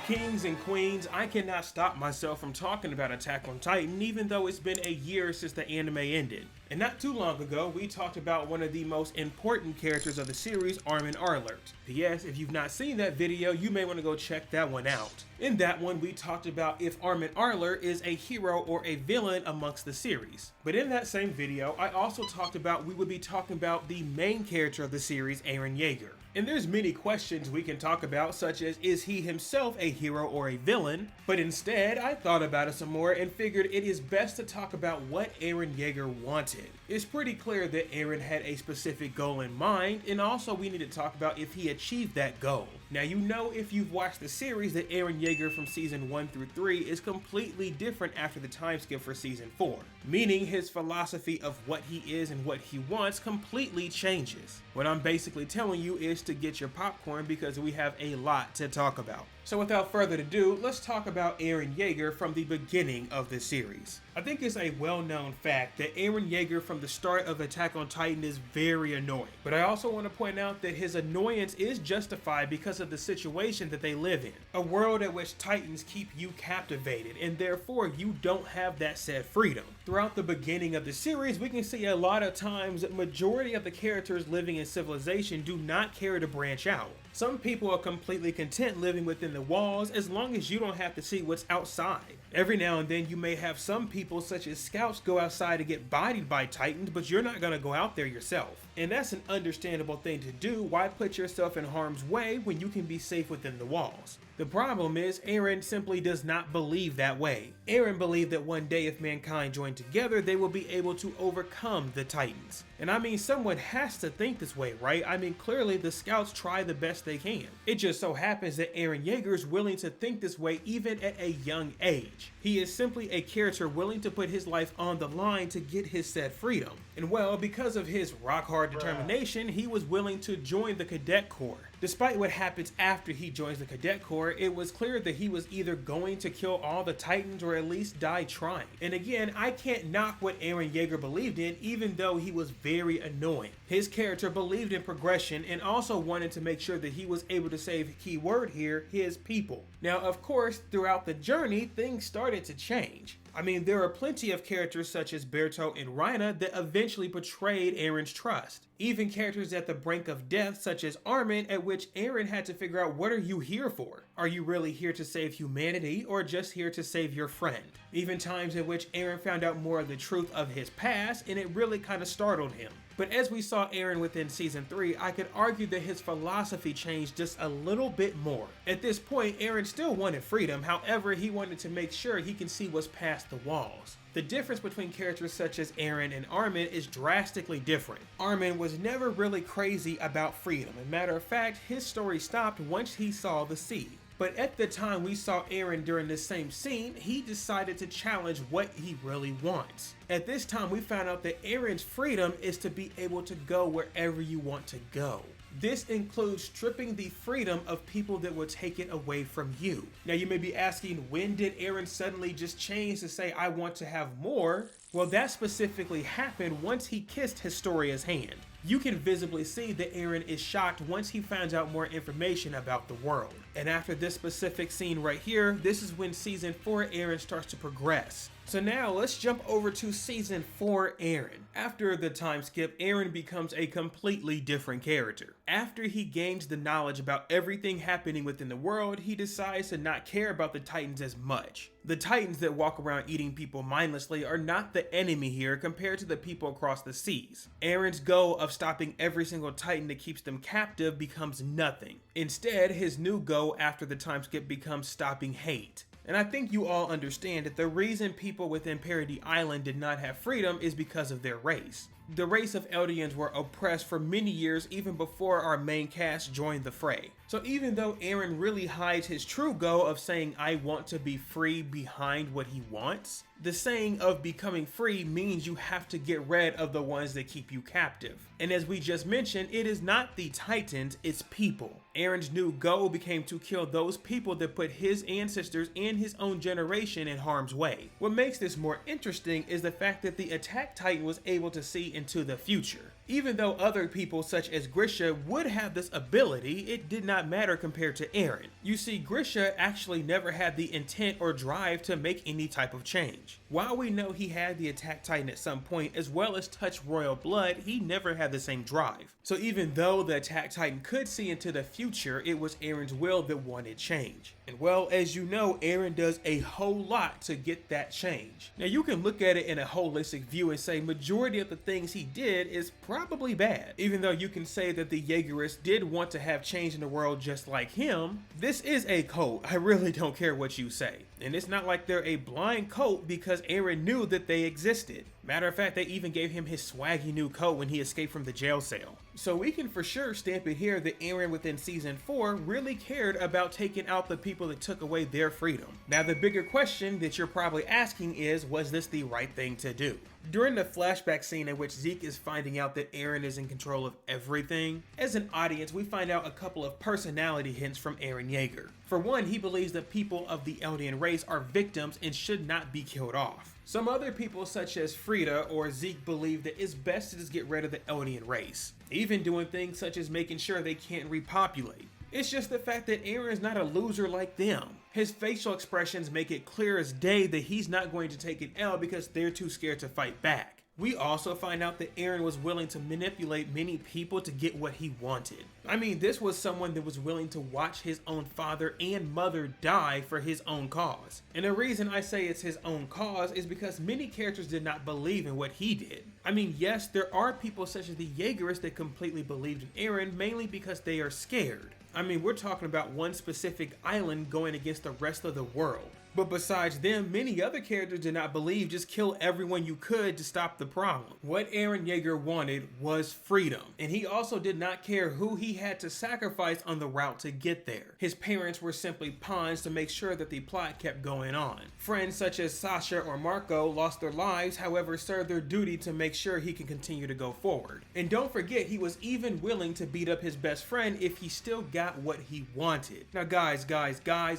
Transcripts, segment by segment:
Kings and queens, I cannot stop myself from talking about Attack on Titan even though it's been a year since the anime ended. And not too long ago, we talked about one of the most important characters of the series, Armin Arlert. P.S. If you've not seen that video, you may want to go check that one out. In that one, we talked about if Armin Arlert is a hero or a villain amongst the series. But in that same video, I also talked about we would be talking about the main character of the series, Eren Yeager. And there's many questions we can talk about, such as is he himself a hero or a villain? But instead, I thought about it some more and figured it is best to talk about what Eren Yeager wanted. It's pretty clear that Eren had a specific goal in mind, and also we need to talk about if he achieved that goal. Now you know if you've watched the series that Eren Yeager from season 1 through 3 is completely different after the time skip for season 4, meaning his philosophy of what he is and what he wants completely changes. What I'm basically telling you is to get your popcorn because we have a lot to talk about. So without further ado, let's talk about Eren Yeager from the beginning of the series. I think it's a well-known fact that Eren Yeager from the start of Attack on Titan is very annoying. But I also want to point out that his annoyance is justified because of the situation that they live in. A world at which Titans keep you captivated and therefore you don't have that said freedom. Throughout the beginning of the series, we can see a lot of times that majority of the characters living in civilization do not care to branch out. Some people are completely content living within the walls as long as you don't have to see what's outside. Every now and then you may have some people such as scouts go outside to get bodied by Titans, but you're not going to go out there yourself. And that's an understandable thing to do. Why put yourself in harm's way when you can be safe within the walls? The problem is Eren simply does not believe that way. Eren believed that one day if mankind joined together, they will be able to overcome the Titans. And I mean, someone has to think this way, right? I mean, clearly the scouts try the best they can. It just so happens that Eren Yeager is willing to think this way even at a young age. He is simply a character willing to put his life on the line to get his said freedom. And well, because of his rock-hard determination, he was willing to join the Cadet Corps. Despite what happens after he joins the Cadet Corps, it was clear that he was either going to kill all the Titans or at least die trying. And again, I can't knock what Eren Yeager believed in, even though he was very annoying. His character believed in progression and also wanted to make sure that he was able to save, keyword here, his people. Now, of course, throughout the journey, things started to change. I mean, there are plenty of characters such as Berto and Reina that eventually betrayed Eren's trust. Even characters at the brink of death such as Armin, at which Eren had to figure out, what are you here for? Are you really here to save humanity or just here to save your friend? Even times in which Eren found out more of the truth of his past and it really kind of startled him. But as we saw Eren within season 3, I could argue that his philosophy changed just a little bit more. At this point, Eren still wanted freedom, however, he wanted to make sure he can see what's past the walls. The difference between characters such as Eren and Armin is drastically different. Armin was never really crazy about freedom. As a matter of fact, his story stopped once he saw the sea. But at the time we saw Eren during this same scene, he decided to challenge what he really wants. At this time, we found out that Eren's freedom is to be able to go wherever you want to go. This includes stripping the freedom of people that will take it away from you. Now you may be asking, when did Eren suddenly just change to say, I want to have more? Well, that specifically happened once he kissed Historia's hand. You can visibly see that Eren is shocked once he finds out more information about the world. And after this specific scene right here, this is when season 4 Eren starts to progress. So now let's jump over to season 4 Eren. After the time skip, Eren becomes a completely different character. After he gains the knowledge about everything happening within the world, he decides to not care about the Titans as much. The Titans that walk around eating people mindlessly are not the enemy here compared to the people across the seas. Eren's goal of stopping every single Titan that keeps them captive becomes nothing. Instead, his new goal after the time skip becomes stopping hate. And I think you all understand that the reason people within Paradis Island did not have freedom is because of their race. The race of Eldians were oppressed for many years even before our main cast joined the fray. So even though Eren really hides his true goal of saying I want to be free behind what he wants, the saying of becoming free means you have to get rid of the ones that keep you captive. And as we just mentioned, it is not the Titans, it's people. Eren's new goal became to kill those people that put his ancestors and his own generation in harm's way. What makes this more interesting is the fact that the Attack Titan was able to see into the future. Even though other people such as Grisha would have this ability, it did not matter compared to Eren. You see, Grisha actually never had the intent or drive to make any type of change. While we know he had the Attack Titan at some point, as well as touch royal blood, he never had the same drive. So even though the Attack Titan could see into the future, it was Eren's will that wanted change. And well, as you know, Eren does a whole lot to get that change. Now you can look at it in a holistic view and say majority of the things he did is probably bad. Even though you can say that the Yeagerists did want to have change in the world just like him, this is a cult. I really don't care what you say. And it's not like they're a blind cult because Eren knew that they existed. Matter of fact, they even gave him his swaggy new coat when he escaped from the jail cell. So we can for sure stamp it here that Eren within season 4 really cared about taking out the people that took away their freedom. Now the bigger question that you're probably asking is, was this the right thing to do? During the flashback scene in which Zeke is finding out that Eren is in control of everything, as an audience we find out a couple of personality hints from Eren Yeager. For one, he believes that people of the Eldian race are victims and should not be killed off. Some other people such as Frida or Zeke believe that it's best to just get rid of the Eldian race, even doing things such as making sure they can't repopulate. It's just the fact that Eren is not a loser like them. His facial expressions make it clear as day that he's not going to take an L because they're too scared to fight back. We also find out that Eren was willing to manipulate many people to get what he wanted. I mean, this was someone that was willing to watch his own father and mother die for his own cause. And the reason I say it's his own cause is because many characters did not believe in what he did. I mean, yes, there are people such as the Yeagerists that completely believed in Eren, mainly because they are scared. I mean, we're talking about one specific island going against the rest of the world. But besides them, many other characters did not believe, just kill everyone you could to stop the problem. What Eren Yeager wanted was freedom, and he also did not care who he had to sacrifice on the route to get there. His parents were simply pawns to make sure that the plot kept going on. Friends such as Sasha or Marco lost their lives, however served their duty to make sure he can continue to go forward. And don't forget, he was even willing to beat up his best friend if he still got what he wanted. Now guys,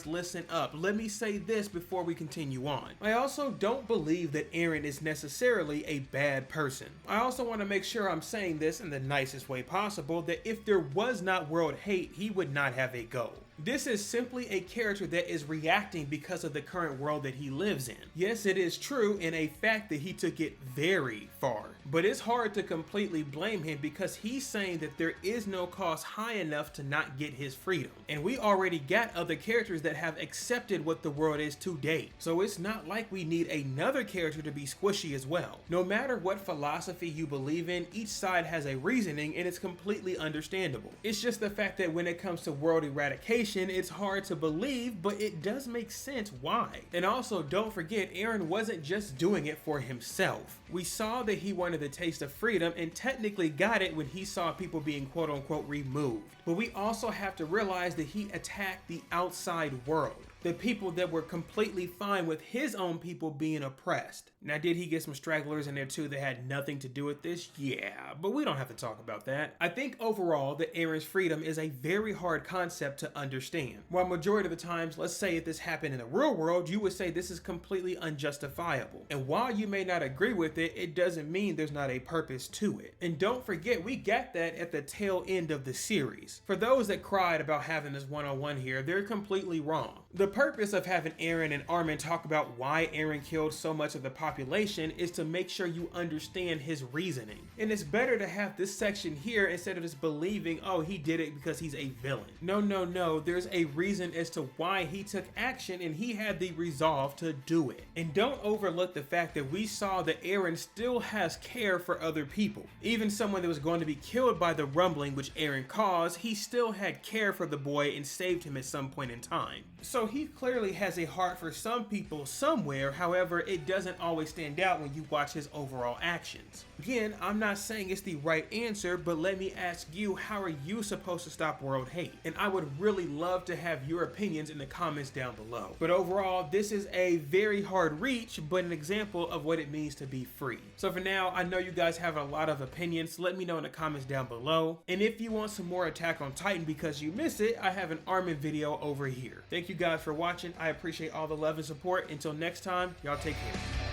listen up. Let me say this before we continue on. I also don't believe that Eren is necessarily a bad person. I also want to make sure I'm saying this in the nicest way possible, that if there was not world hate, he would not have a goal. This is simply a character that is reacting because of the current world that he lives in. Yes, it is true and a fact that he took it very far, but it's hard to completely blame him because he's saying that there is no cost high enough to not get his freedom. And we already got other characters that have accepted what the world is to date. So it's not like we need another character to be squishy as well. No matter what philosophy you believe in, each side has a reasoning and it's completely understandable. It's just the fact that when it comes to world eradication, it's hard to believe, but it does make sense why. And also don't forget, Eren wasn't just doing it for himself. We saw that he wanted the taste of freedom and technically got it when he saw people being quote unquote removed. But we also have to realize that he attacked the outside world. The people that were completely fine with his own people being oppressed. Now, did he get some stragglers in there too that had nothing to do with this? Yeah, but we don't have to talk about that. I think overall that Eren's freedom is a very hard concept to understand. While majority of the times, let's say if this happened in the real world, you would say this is completely unjustifiable. And while you may not agree with it, it doesn't mean there's not a purpose to it. And don't forget, we got that at the tail end of the series. For those that cried about having this one-on-one here, they're completely wrong. The purpose of having Eren and Armin talk about why Eren killed so much of the population is to make sure you understand his reasoning. And it's better to have this section here instead of just believing, oh, he did it because he's a villain. No, there's a reason as to why he took action and he had the resolve to do it. And don't overlook the fact that we saw that Eren still has care for other people. Even someone that was going to be killed by the rumbling which Eren caused, he still had care for the boy and saved him at some point in time. So he clearly has a heart for some people somewhere, however, it doesn't always stand out when you watch his overall actions. Again, I'm not saying it's the right answer, but let me ask you, how are you supposed to stop world hate? And I would really love to have your opinions in the comments down below. But overall, this is a very hard reach, but an example of what it means to be free. So for now, I know you guys have a lot of opinions, let me know in the comments down below. And if you want some more Attack on Titan because you miss it, I have an Armin video over here. Thank you guys for watching. I appreciate all the love and support. Until next time, y'all take care.